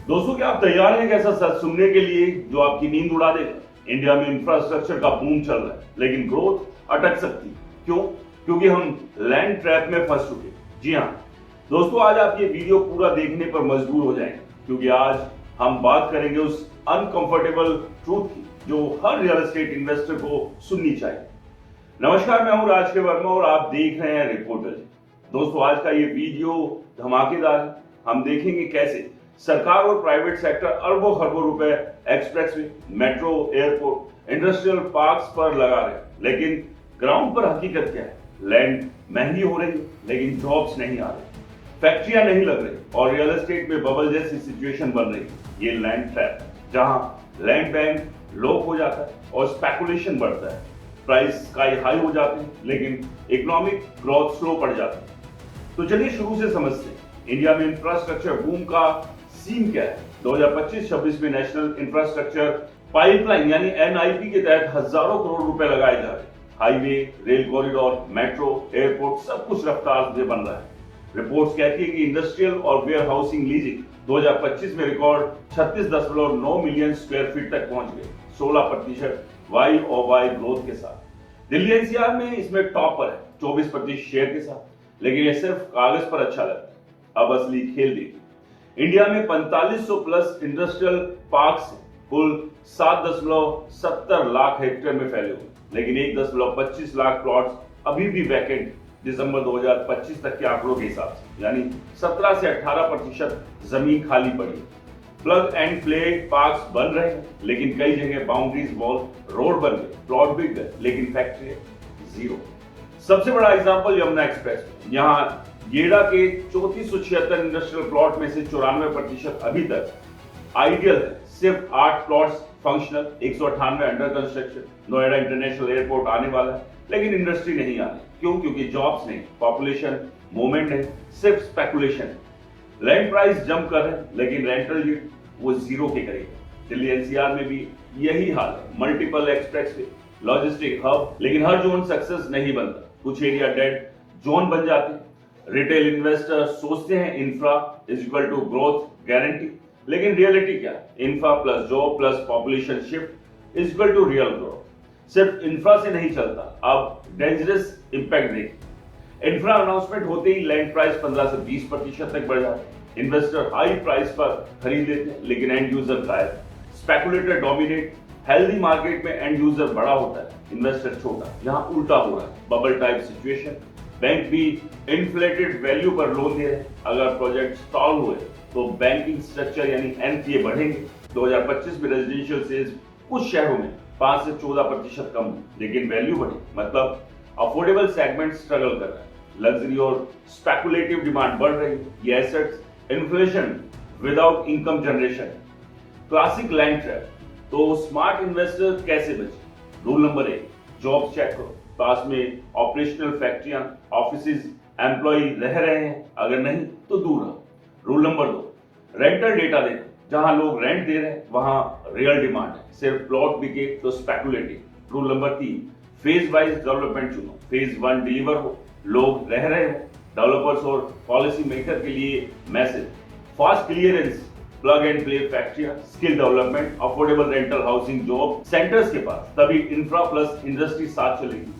दोस्तों, क्या आप तैयार हैं ऐसा सच सुनने के लिए जो आपकी नींद उड़ा देगा? इंडिया में इंफ्रास्ट्रक्चर का बूम चल रहा है, लेकिन ग्रोथ अटक सकती है। क्यों? क्योंकि हम लैंड ट्रैप में फंस चुके हैं। जी हाँ दोस्तों, आज आप ये वीडियो पूरा देखने पर मजबूर हो जाएंगे, क्योंकि आज हम बात करेंगे उस अनकंफर्टेबल ट्रूथ की जो हर रियल एस्टेट इन्वेस्टर को सुननी चाहिए। नमस्कार, मैं हूं राज के वर्मा और आप देख रहे हैं रिपोर्टर। दोस्तों, आज का ये वीडियो धमाकेदार है। हम देखेंगे कैसे सरकार और प्राइवेट सेक्टर अरबों खरबों रुपए expressway, metro, airport, industrial parks पर लगा रहे हैं, लेकिन ग्राउंड पर हकीकत क्या है? लैंड महंगी हो रही है, लेकिन जॉब्स नहीं आ रहे, फैक्ट्रियां नहीं लग रही और रियल एस्टेट में बबल जैसी सिचुएशन बन रही है। ये लैंड ट्रैप, जहां लैंड बैंक लॉक हो जाता है और स्पेकुलेशन बढ़ता है, प्राइस स्काई हाई हो जाते हैं, लेकिन इकोनॉमिक ग्रोथ स्लो पड़ जाती है। तो चलिए शुरू से समझते हैं, इंडिया में इंफ्रास्ट्रक्चर बूम का सीन क्या है। 2025-26 में नेशनल इंफ्रास्ट्रक्चर पाइपलाइन यानी एनआईपी के तहत हजारों करोड़ रुपए लगाए जा रहे हैं। Highway, rail corridor, metro, airport, सब कुछ रफ्तार से बन रहा है। रिपोर्ट्स कहती है कि इंडस्ट्रियल और वेयर हाउसिंग लीजिंग 2025 में रिकॉर्ड 36.9 मिलियन स्क्वायर फीट तक पहुंच गए, 16% YoY ग्रोथ के साथ। दिल्ली एनसीआर में इसमें टॉप पर है 24% शेयर के साथ, लेकिन यह सिर्फ कागज पर अच्छा लगता है। अब असली खेल देखिए। इंडिया में 4500 प्लस इंडस्ट्रियल पार्क्स कुल 7.70 लाख हेक्टेयर में फैले हुए, लेकिन 1.25 लाख प्लॉट्स अभी भी वैकेंट दिसंबर 2025 तक के आंकड़ों के हिसाब से, यानी 17 से 18% जमीन खाली पड़ी है। प्लग एंड प्ले पार्क्स बन रहे हैं, लेकिन कई जगह बाउंड्रीज वॉल रोड बन गए, प्लॉट बिक गए, लेकिन फैक्ट्री जीरो। सबसे बड़ा एग्जांपल यमुना एक्सप्रेस। यहां गेड़ा के 3476 इंडस्ट्रियल प्लॉट में से 94% अभी तक आइडियल है। सिर्फ 8 plots functional, 198 under construction. Noida international airport आने वाला है, लेकिन इंडस्ट्री नहीं आनी। क्यों? क्योंकि जॉब्स नहीं, पॉपुलेशन मूवमेंट नहीं, सिर्फ स्पेकुलेशन। लैंड प्राइस जंप कर रहे हैं, लेकिन रेंटल यील्ड वो जीरो के करीब है। दिल्ली एनसीआर में भी यही हाल है। मल्टीपल एक्सप्रेसवे, लॉजिस्टिक हब, लेकिन हर जोन सक्सेस नहीं बनता। कुछ एरिया डेड जोन बन जाते हैं। रिटेल इन्वेस्टर सोचते हैं infra is equal to growth guarantee, लेकिन रियलिटी क्या है? Infra plus job plus population shift is equal to real growth. सिर्फ इंफ्रा से नहीं चलता। अब डेंजरस इंपैक्ट देखिए। इंफ्रा अनाउंसमेंट होते ही लैंड प्राइस 15 से 20% तक बढ़ जाता है। इन्वेस्टर हाई प्राइस पर खरीद लेते हैं, लेकिन एंड यूजर गायब। Speculator dominate. हेल्दी मार्केट में एंड यूजर बड़ा होता है, इन्वेस्टर छोटा। यहां उल्टा हो रहा है, बबल टाइप सिचुएशन। बैंक भी इन्फ्लेटेड वैल्यू पर लोन दे रहे हैं। अगर प्रोजेक्ट स्टॉल हुए तो बैंकिंग स्ट्रक्चर यानी एनपीए बढ़ेंगे। 2025 में रेजिडेंशियल सेल्स कुछ शहरों में 5 से 14% कम, लेकिन वैल्यू बढ़ी, मतलब अफोर्डेबल सेगमेंट स्ट्रगल कर रहा है। लग्जरी और स्पेकुलेटिव डिमांड बढ़ रही है। ये assets inflation without income generation, classic land trap. तो स्मार्ट इन्वेस्टर कैसे बचे? रूल नंबर 1, जॉब्स चेक करो। पास में ऑपरेशनल फैक्ट्रियां, ऑफिसेज, एम्प्लॉय रह रहे हैं? अगर नहीं तो दूर रहो। रूल नंबर 2, रेंटल डेटा देखो। जहां लोग रेंट दे रहे हैं वहां रियल डिमांड है, सिर्फ प्लॉट बिके तो speculative. Rule number 3, phase wise development चुनो। फेज 1 डिलीवर हो, लोग रह रहे हैं। डेवलपर्स और पॉलिसी मेकर के लिए message, fast clearance, plug and play फैक्ट्रियां, skill development, affordable rental housing, job centres के पास, तभी इंफ्रा प्लस इंडस्ट्री साथ चलेगी।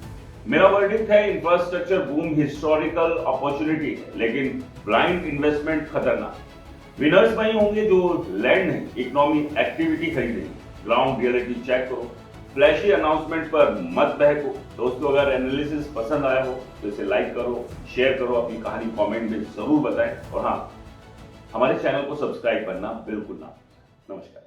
मेरा वर्डिक्ट है, इंफ्रास्ट्रक्चर बूम हिस्टोरिकल अपॉर्चुनिटी है, लेकिन ब्लाइंड इन्वेस्टमेंट खतरनाक। विनर्स वही होंगे जो लैंड नहीं, इकोनॉमी एक्टिविटी खरीदेंगे। ग्राउंड रियलिटी चेक करो, फ्लैशी अनाउंसमेंट पर मत बहको। दोस्तों, अगर एनालिसिस पसंद आया हो तो इसे लाइक करो, शेयर करो, अपनी कहानी कमेंट में जरूर बताएं, और हाँ, हमारे चैनल को सब्सक्राइब करना बिल्कुल ना। नमस्कार।